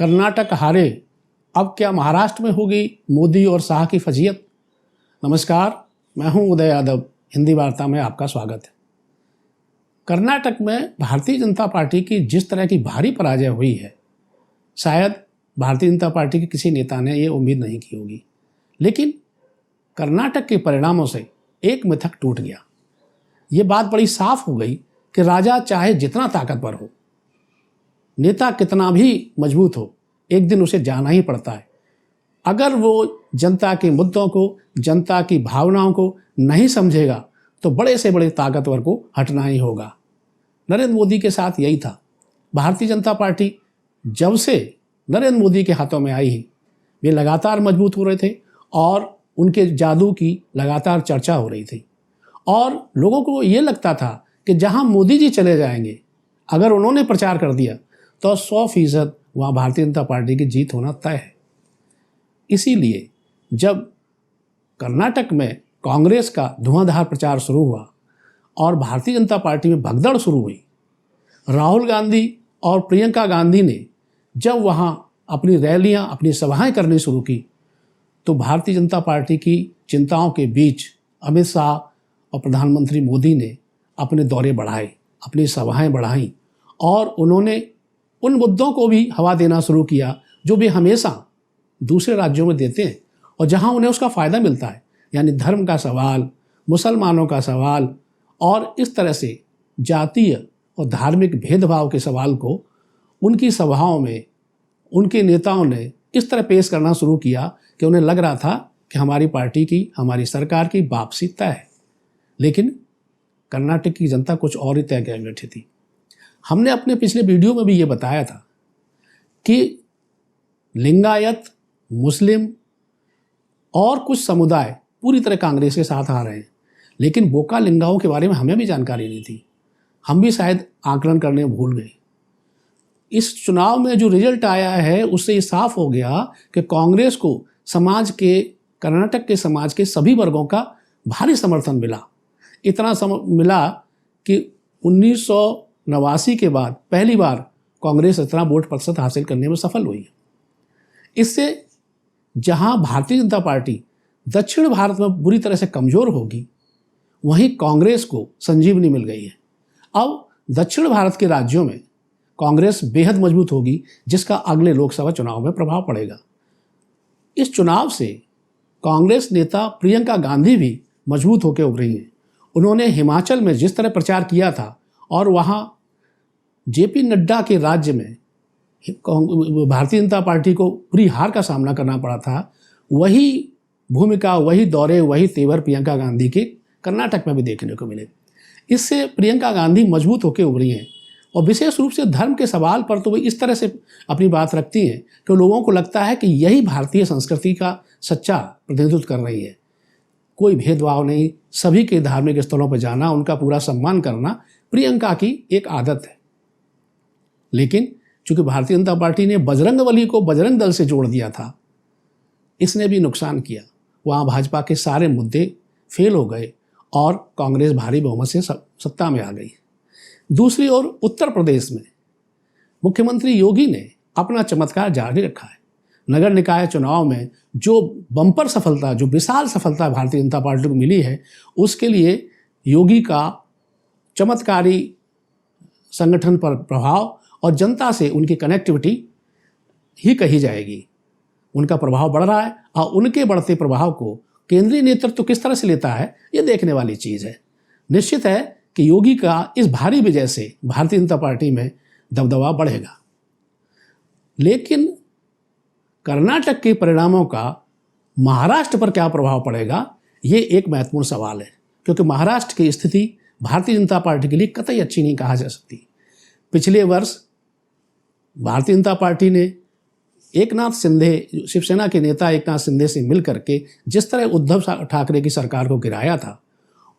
कर्नाटक हारे, अब क्या महाराष्ट्र में होगी मोदी और शाह की फजीयत। नमस्कार, मैं हूं उदय यादव। हिंदी वार्ता में आपका स्वागत है। कर्नाटक में भारतीय जनता पार्टी की जिस तरह की भारी पराजय हुई है, शायद भारतीय जनता पार्टी के किसी नेता ने ये उम्मीद नहीं की होगी। लेकिन कर्नाटक के परिणामों से एक मिथक टूट गया। ये बात बड़ी साफ हो गई कि राजा चाहे जितना ताकतवर हो, नेता कितना भी मजबूत हो, एक दिन उसे जाना ही पड़ता है। अगर वो जनता के मुद्दों को, जनता की भावनाओं को नहीं समझेगा तो बड़े से बड़े ताकतवर को हटना ही होगा। नरेंद्र मोदी के साथ यही था। भारतीय जनता पार्टी जब से नरेंद्र मोदी के हाथों में आई है, वे लगातार मजबूत हो रहे थे और उनके जादू की लगातार चर्चा हो रही थी। और लोगों को ये लगता था कि जहां मोदी जी चले जाएंगे, अगर उन्होंने प्रचार कर दिया तो 100% वहाँ भारतीय जनता पार्टी की जीत होना तय है। इसीलिए जब कर्नाटक में कांग्रेस का धुआंधार प्रचार शुरू हुआ और भारतीय जनता पार्टी में भगदड़ शुरू हुई, राहुल गांधी और प्रियंका गांधी ने जब वहाँ अपनी रैलियाँ, अपनी सभाएं करनी शुरू की, तो भारतीय जनता पार्टी की चिंताओं के बीच अमित शाह और प्रधानमंत्री मोदी ने अपने दौरे बढ़ाए, अपनी सभाएं बढ़ाईं और उन्होंने उन मुद्दों को भी हवा देना शुरू किया जो वे हमेशा दूसरे राज्यों में देते हैं और जहां उन्हें उसका फ़ायदा मिलता है, यानी धर्म का सवाल, मुसलमानों का सवाल और इस तरह से जातीय और धार्मिक भेदभाव के सवाल को उनकी सभाओं में उनके नेताओं ने इस तरह पेश करना शुरू किया कि उन्हें लग रहा था कि हमारी पार्टी की, हमारी सरकार की वापसी तय है। लेकिन कर्नाटक की जनता कुछ और ही तय कर बैठी थी। हमने अपने पिछले वीडियो में भी ये बताया था कि लिंगायत, मुस्लिम और कुछ समुदाय पूरी तरह कांग्रेस के साथ आ रहे हैं, लेकिन बोका लिंगाओं के बारे में हमें भी जानकारी नहीं थी। हम भी शायद आकलन करने में भूल गए। इस चुनाव में जो रिजल्ट आया है उससे ये साफ हो गया कि कांग्रेस को समाज के, कर्नाटक के समाज के सभी वर्गों का भारी समर्थन मिला। इतना मिला कि 1989 के बाद पहली बार कांग्रेस इतना वोट प्रतिशत हासिल करने में सफल हुई है। इससे जहां भारतीय जनता पार्टी दक्षिण भारत में बुरी तरह से कमज़ोर होगी, वहीं कांग्रेस को संजीवनी मिल गई है। अब दक्षिण भारत के राज्यों में कांग्रेस बेहद मजबूत होगी, जिसका अगले लोकसभा चुनाव में प्रभाव पड़ेगा। इस चुनाव से कांग्रेस नेता प्रियंका गांधी भी मजबूत होकर उभरी हैं। उन्होंने हिमाचल में जिस तरह प्रचार किया था और वहाँ जेपी नड्डा के राज्य में भारतीय जनता पार्टी को पूरी हार का सामना करना पड़ा था, वही भूमिका, वही दौरे, वही तेवर प्रियंका गांधी के कर्नाटक में भी देखने को मिले। इससे प्रियंका गांधी मजबूत होकर उभरी हैं और विशेष रूप से धर्म के सवाल पर तो वे इस तरह से अपनी बात रखती हैं कि लोगों को लगता है कि यही भारतीय संस्कृति का सच्चा प्रतिनिधित्व कर रही है। कोई भेदभाव नहीं, सभी के धार्मिक स्थलों पर जाना, उनका पूरा सम्मान करना प्रियंका की एक आदत है। लेकिन चूंकि भारतीय जनता पार्टी ने बजरंगबली को बजरंग दल से जोड़ दिया था, इसने भी नुकसान किया। वहाँ भाजपा के सारे मुद्दे फेल हो गए और कांग्रेस भारी बहुमत से सत्ता में आ गई। दूसरी ओर उत्तर प्रदेश में मुख्यमंत्री योगी ने अपना चमत्कार जारी रखा है। नगर निकाय चुनाव में जो बम्पर सफलता, जो विशाल सफलता भारतीय जनता पार्टी को मिली है, उसके लिए योगी का चमत्कारी संगठन पर प्रभाव और जनता से उनकी कनेक्टिविटी ही कही जाएगी। उनका प्रभाव बढ़ रहा है और उनके बढ़ते प्रभाव को केंद्रीय नेतृत्व किस तरह से लेता है, ये देखने वाली चीज़ है। निश्चित है कि योगी का इस भारी विजय से भारतीय जनता पार्टी में दबदबा बढ़ेगा। लेकिन कर्नाटक के परिणामों का महाराष्ट्र पर क्या प्रभाव पड़ेगा, ये एक महत्वपूर्ण सवाल है, क्योंकि महाराष्ट्र की स्थिति भारतीय जनता पार्टी के लिए कतई अच्छी नहीं कहा जा सकती। पिछले वर्ष भारतीय जनता पार्टी ने एकनाथ शिंदे, शिवसेना के नेता एकनाथ शिंदे से मिलकर के जिस तरह उद्धव ठाकरे की सरकार को गिराया था,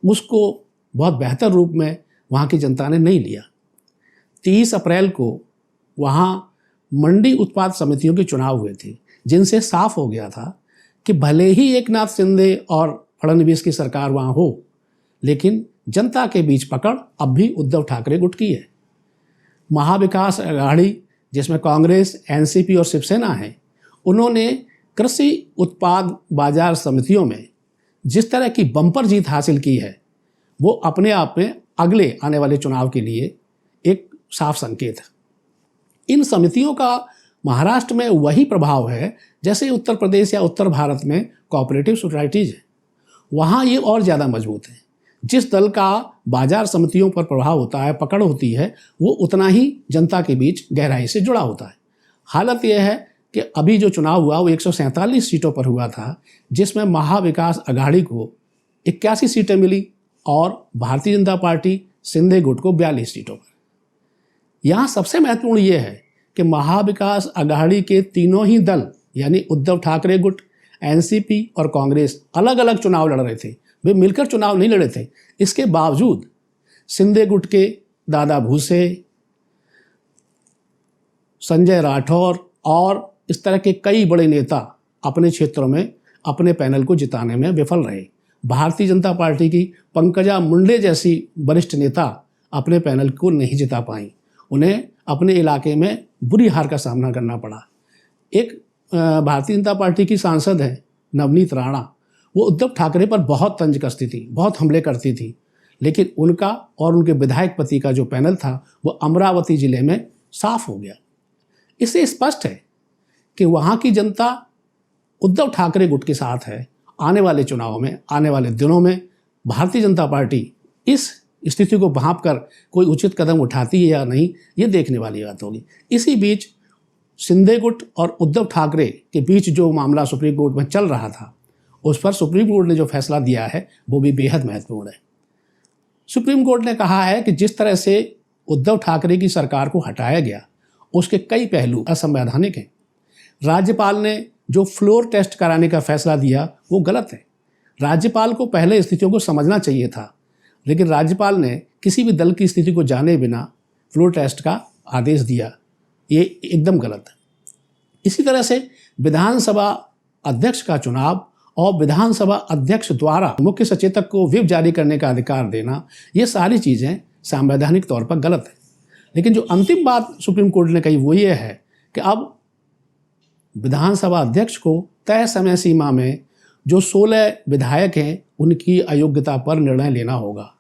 उसको बहुत बेहतर रूप में वहाँ की जनता ने नहीं लिया। 30 अप्रैल को वहाँ मंडी उत्पाद समितियों के चुनाव हुए थे, जिनसे साफ हो गया था कि भले ही एकनाथ शिंदे और फडणवीस की सरकार वहाँ हो, लेकिन जनता के बीच पकड़ अब भी उद्धव ठाकरे गुट की है। महाविकास आघाड़ी जिसमें कांग्रेस, एनसीपी और शिवसेना हैं, उन्होंने कृषि उत्पाद बाजार समितियों में जिस तरह की बम्पर जीत हासिल की है, वो अपने आप में अगले आने वाले चुनाव के लिए एक साफ संकेत है। इन समितियों का महाराष्ट्र में वही प्रभाव है जैसे उत्तर प्रदेश या उत्तर भारत में कोऑपरेटिव सोसाइटीज है। वहाँ ये और ज़्यादा मजबूत है। जिस दल का बाजार समितियों पर प्रभाव होता है, पकड़ होती है, वो उतना ही जनता के बीच गहराई से जुड़ा होता है। हालत यह है कि अभी जो चुनाव हुआ वो 147 सीटों पर हुआ था, जिसमें महाविकास अघाड़ी को 81 सीटें मिली और भारतीय जनता पार्टी शिंदे गुट को 42 सीटों पर। यहाँ सबसे महत्वपूर्ण ये है कि महाविकास अघाड़ी के तीनों ही दल यानी उद्धव ठाकरे गुट, एनसीपी और कांग्रेस अलग अलग चुनाव लड़ रहे थे, वे मिलकर चुनाव नहीं लड़े थे। इसके बावजूद शिंदे गुट के दादा भूसे, संजय राठौर और इस तरह के कई बड़े नेता अपने क्षेत्रों में अपने पैनल को जिताने में विफल रहे। भारतीय जनता पार्टी की पंकजा मुंडे जैसी वरिष्ठ नेता अपने पैनल को नहीं जिता पाई, उन्हें अपने इलाके में बुरी हार का सामना करना पड़ा। एक भारतीय जनता पार्टी की सांसद है नवनीत राणा, वो उद्धव ठाकरे पर बहुत तंज कसती थी, बहुत हमले करती थी, लेकिन उनका और उनके विधायक पति का जो पैनल था वो अमरावती जिले में साफ हो गया। इससे स्पष्ट है कि वहाँ की जनता उद्धव ठाकरे गुट के साथ है। आने वाले चुनाव में, आने वाले दिनों में भारतीय जनता पार्टी इस स्थिति को भांप कर कोई उचित कदम उठाती है या नहीं, ये देखने वाली बात होगी। इसी बीच शिंदे गुट और उद्धव ठाकरे के बीच जो मामला सुप्रीम कोर्ट में चल रहा था, उस पर सुप्रीम कोर्ट ने जो फैसला दिया है वो भी बेहद महत्वपूर्ण है। सुप्रीम कोर्ट ने कहा है कि जिस तरह से उद्धव ठाकरे की सरकार को हटाया गया, उसके कई पहलू असंवैधानिक हैं। राज्यपाल ने जो फ्लोर टेस्ट कराने का फैसला दिया वो गलत है। राज्यपाल को पहले स्थितियों को समझना चाहिए था, लेकिन राज्यपाल ने किसी भी दल की स्थिति को जाने बिना फ्लोर टेस्ट का आदेश दिया, ये एकदम गलत है। इसी तरह से विधानसभा अध्यक्ष का चुनाव और विधानसभा अध्यक्ष द्वारा मुख्य सचेतक को व्हिप जारी करने का अधिकार देना, ये सारी चीज़ें संवैधानिक तौर पर गलत है। लेकिन जो अंतिम बात सुप्रीम कोर्ट ने कही वो ये है कि अब विधानसभा अध्यक्ष को तय समय सीमा में जो 16 विधायक हैं उनकी अयोग्यता पर निर्णय लेना होगा।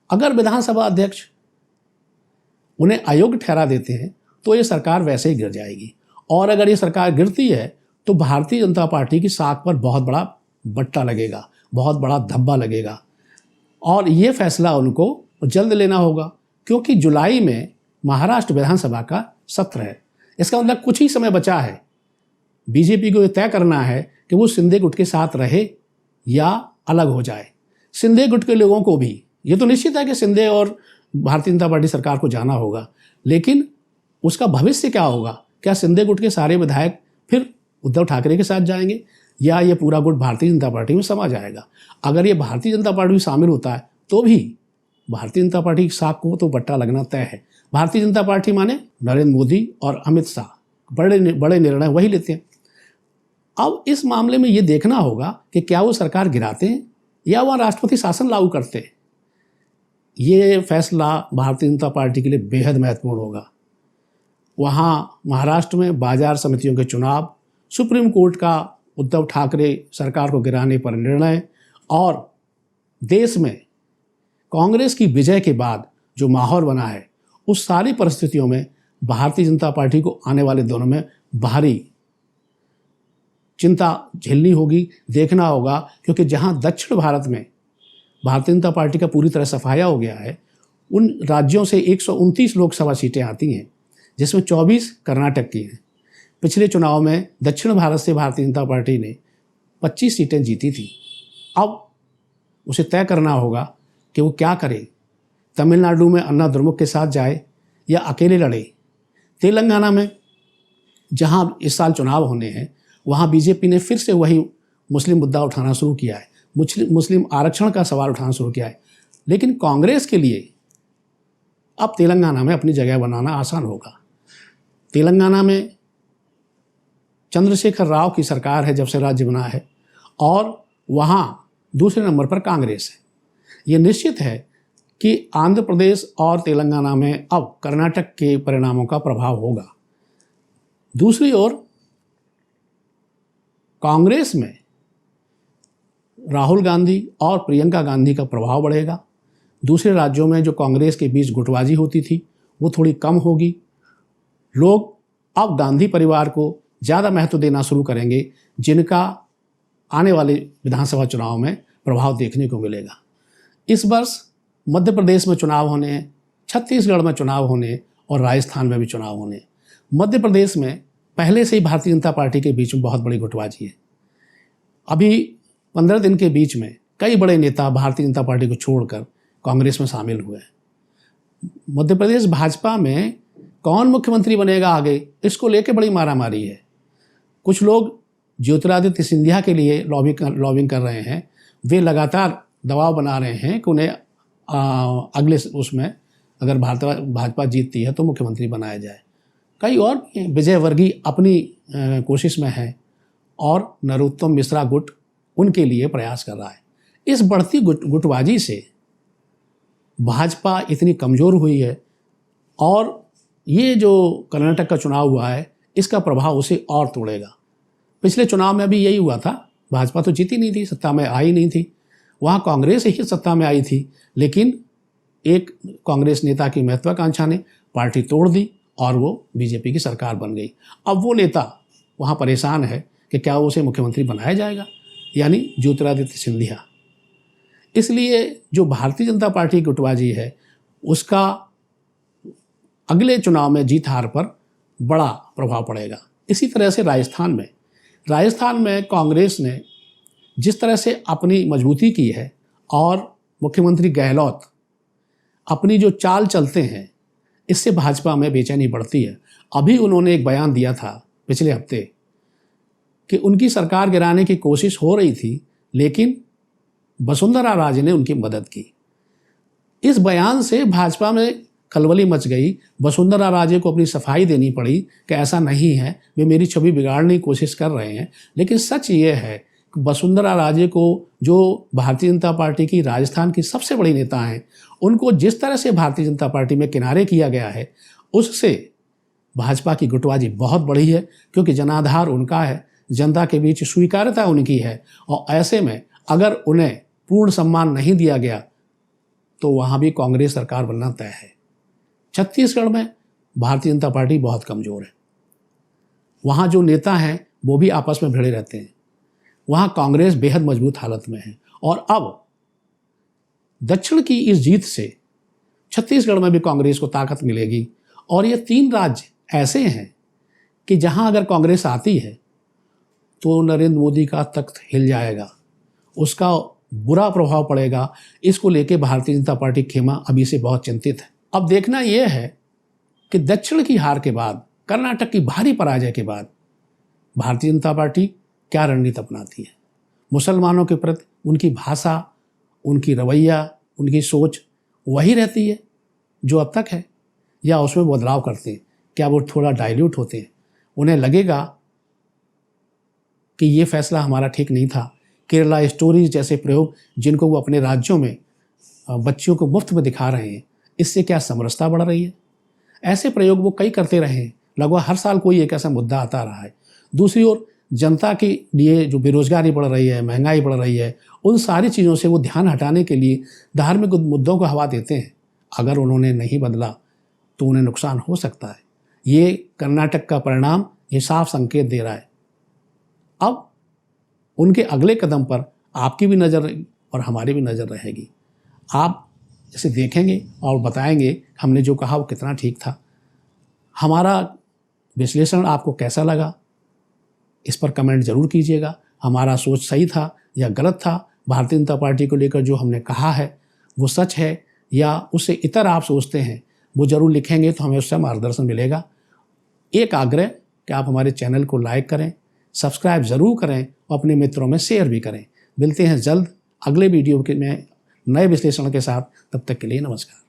अगर विधानसभा अध्यक्ष उन्हें अयोग्य ठहरा देते हैं तो ये सरकार वैसे ही गिर जाएगी, और अगर ये सरकार गिरती है तो भारतीय जनता पार्टी की साख पर बहुत बड़ा बट्टा लगेगा, बहुत बड़ा धब्बा लगेगा, और ये फैसला उनको जल्द लेना होगा, क्योंकि जुलाई में महाराष्ट्र विधानसभा का सत्र है। इसका मतलब कुछ ही समय बचा है। बीजेपी को ये तय करना है कि वो शिंदे गुट के साथ रहे या अलग हो जाए। शिंदे गुट के लोगों को भी ये तो निश्चित है कि शिंदे और भारतीय जनता पार्टी सरकार को जाना होगा, लेकिन उसका भविष्य क्या होगा? क्या शिंदे गुट के सारे विधायक फिर उद्धव ठाकरे के साथ जाएंगे या ये पूरा गुट भारतीय जनता पार्टी में समा जाएगा? अगर ये भारतीय जनता पार्टी में शामिल होता है तो भी भारतीय जनता पार्टी की साख को तो बट्टा लगना तय है। भारतीय जनता पार्टी माने नरेंद्र मोदी और अमित शाह, बड़े निर्णय वही लेते हैं। अब इस मामले में ये देखना होगा कि क्या वो सरकार गिराते हैं या वह राष्ट्रपति शासन लागू करते हैं। ये फैसला भारतीय जनता पार्टी के लिए बेहद महत्वपूर्ण होगा। वहाँ महाराष्ट्र में बाजार समितियों के चुनाव, सुप्रीम कोर्ट का उद्धव ठाकरे सरकार को गिराने पर निर्णय, और देश में कांग्रेस की विजय के बाद जो माहौल बना है, उस सारी परिस्थितियों में भारतीय जनता पार्टी को आने वाले दिनों में भारी चिंता झेलनी होगी, देखना होगा, क्योंकि जहां दक्षिण भारत में भारतीय जनता पार्टी का पूरी तरह सफाया हो गया है, उन राज्यों से 129 लोकसभा सीटें आती हैं, जिसमें 24 कर्नाटक की हैं। पिछले चुनाव में दक्षिण भारत से भारतीय जनता पार्टी ने 25 सीटें जीती थी। अब उसे तय करना होगा कि वो क्या करे। तमिलनाडु में अन्ना द्रमुक के साथ जाए या अकेले लड़े। तेलंगाना में जहां इस साल चुनाव होने हैं, वहाँ बीजेपी ने फिर से वही मुस्लिम मुद्दा उठाना शुरू किया है, मुस्लिम आरक्षण का सवाल उठाना शुरू किया है। लेकिन कांग्रेस के लिए अब तेलंगाना में अपनी जगह बनाना आसान होगा। तेलंगाना में चंद्रशेखर राव की सरकार है जब से राज्य बना है, और वहाँ दूसरे नंबर पर कांग्रेस है। ये निश्चित है कि आंध्र प्रदेश और तेलंगाना में अब कर्नाटक के परिणामों का प्रभाव होगा। दूसरी ओर कांग्रेस में राहुल गांधी और प्रियंका गांधी का प्रभाव बढ़ेगा। दूसरे राज्यों में जो कांग्रेस के बीच गुटबाजी होती थी वो थोड़ी कम होगी। लोग अब गांधी परिवार को ज़्यादा महत्व देना शुरू करेंगे, जिनका आने वाले विधानसभा चुनाव में प्रभाव देखने को मिलेगा। इस वर्ष मध्य प्रदेश में चुनाव होने, छत्तीसगढ़ में चुनाव होने और राजस्थान में भी चुनाव होने। मध्य प्रदेश में पहले से ही भारतीय जनता पार्टी के बीच में बहुत बड़ी गुटबाजी है। अभी 15 दिन के बीच में कई बड़े नेता भारतीय जनता पार्टी को छोड़कर कांग्रेस में शामिल हुए हैं। मध्य प्रदेश भाजपा में कौन मुख्यमंत्री बनेगा आगे, इसको लेकर बड़ी मारामारी है। कुछ लोग ज्योतिरादित्य सिंधिया के लिए लॉबिंग कर रहे हैं। वे लगातार दबाव बना रहे हैं कि उन्हें अगले उसमें अगर भाजपा जीतती है तो मुख्यमंत्री बनाया जाए। कई और विजय वर्गीय अपनी कोशिश में है और नरोत्तम मिश्रा गुट उनके लिए प्रयास कर रहा है। इस बढ़ती गुटबाजी से भाजपा इतनी कमज़ोर हुई है और ये जो कर्नाटक का चुनाव हुआ है इसका प्रभाव उसे और तोड़ेगा। पिछले चुनाव में भी यही हुआ था। भाजपा तो जीती नहीं थी, सत्ता में आई नहीं थी। वहाँ कांग्रेस ही सत्ता में आई थी, लेकिन एक कांग्रेस नेता की महत्वाकांक्षा ने पार्टी तोड़ दी और वो बीजेपी की सरकार बन गई। अब वो नेता वहाँ परेशान है कि क्या उसे मुख्यमंत्री बनाया जाएगा, यानी ज्योतिरादित्य सिंधिया। इसलिए जो भारतीय जनता पार्टी की गुटबाजी है उसका अगले चुनाव में जीत हार पर बड़ा प्रभाव पड़ेगा। इसी तरह से राजस्थान में कांग्रेस ने जिस तरह से अपनी मजबूती की है और मुख्यमंत्री गहलोत अपनी जो चाल चलते हैं, इससे भाजपा में बेचैनी बढ़ती है। अभी उन्होंने एक बयान दिया था पिछले हफ्ते कि उनकी सरकार गिराने की कोशिश हो रही थी, लेकिन वसुंधरा राजे ने उनकी मदद की। इस बयान से भाजपा में खलबली मच गई। वसुंधरा राजे को अपनी सफाई देनी पड़ी कि ऐसा नहीं है, वे मेरी छवि बिगाड़ने की कोशिश कर रहे हैं। लेकिन सच ये है कि वसुंधरा राजे को, जो भारतीय जनता पार्टी की राजस्थान की सबसे बड़ी नेता हैं, उनको जिस तरह से भारतीय जनता पार्टी में किनारे किया गया है, उससे भाजपा की गुटबाजी बहुत बड़ी है, क्योंकि जनाधार उनका है, जनता के बीच स्वीकार्यता उनकी है। और ऐसे में अगर उन्हें पूर्ण सम्मान नहीं दिया गया तो वहाँ भी कांग्रेस सरकार बनना तय है। छत्तीसगढ़ में भारतीय जनता पार्टी बहुत कमज़ोर है। वहाँ जो नेता हैं वो भी आपस में भिड़े रहते हैं। वहाँ कांग्रेस बेहद मजबूत हालत में है। और अब दक्षिण की इस जीत से छत्तीसगढ़ में भी कांग्रेस को ताकत मिलेगी। और ये 3 राज्य ऐसे हैं कि जहाँ अगर कांग्रेस आती है तो नरेंद्र मोदी का तख्त हिल जाएगा, उसका बुरा प्रभाव पड़ेगा। इसको लेके भारतीय जनता पार्टी खेमा अभी से बहुत चिंतित है। अब देखना यह है कि दक्षिण की हार के बाद, कर्नाटक की भारी पराजय के बाद भारतीय जनता पार्टी क्या रणनीति अपनाती है। मुसलमानों के प्रति उनकी भाषा, उनकी रवैया, उनकी सोच वही रहती है जो अब तक है, या उसमें बदलाव करते हैं? क्या वो थोड़ा डाइल्यूट होते हैं? उन्हें लगेगा कि ये फैसला हमारा ठीक नहीं था। केरला स्टोरीज जैसे प्रयोग जिनको वो अपने राज्यों में बच्चियों को मुफ्त में दिखा रहे हैं, इससे क्या समरसता बढ़ रही है? ऐसे प्रयोग वो कई करते रहे हैं। लगभग हर साल कोई एक ऐसा मुद्दा आता रहा है। दूसरी ओर जनता के लिए जो बेरोजगारी बढ़ रही है, महंगाई बढ़ रही है, उन सारी चीज़ों से वो ध्यान हटाने के लिए धार्मिक मुद्दों को हवा देते हैं। अगर उन्होंने नहीं बदला तो उन्हें नुकसान हो सकता है। ये कर्नाटक का परिणाम ये साफ संकेत दे रहा है। अब उनके अगले कदम पर आपकी भी नज़र और हमारी भी नज़र रहेगी। आप इसे देखेंगे और बताएंगे हमने जो कहा वो कितना ठीक था। हमारा विश्लेषण आपको कैसा लगा, इस पर कमेंट ज़रूर कीजिएगा। हमारा सोच सही था या गलत था? भारतीय जनता पार्टी को लेकर जो हमने कहा है वो सच है या उससे इतर आप सोचते हैं, वो ज़रूर लिखेंगे तो हमें उससे मार्गदर्शन मिलेगा। एक आग्रह कि आप हमारे चैनल को लाइक करें, सब्सक्राइब ज़रूर करें और अपने मित्रों में शेयर भी करें। मिलते हैं जल्द अगले वीडियो में नए विश्लेषण के साथ। तब तक के लिए नमस्कार।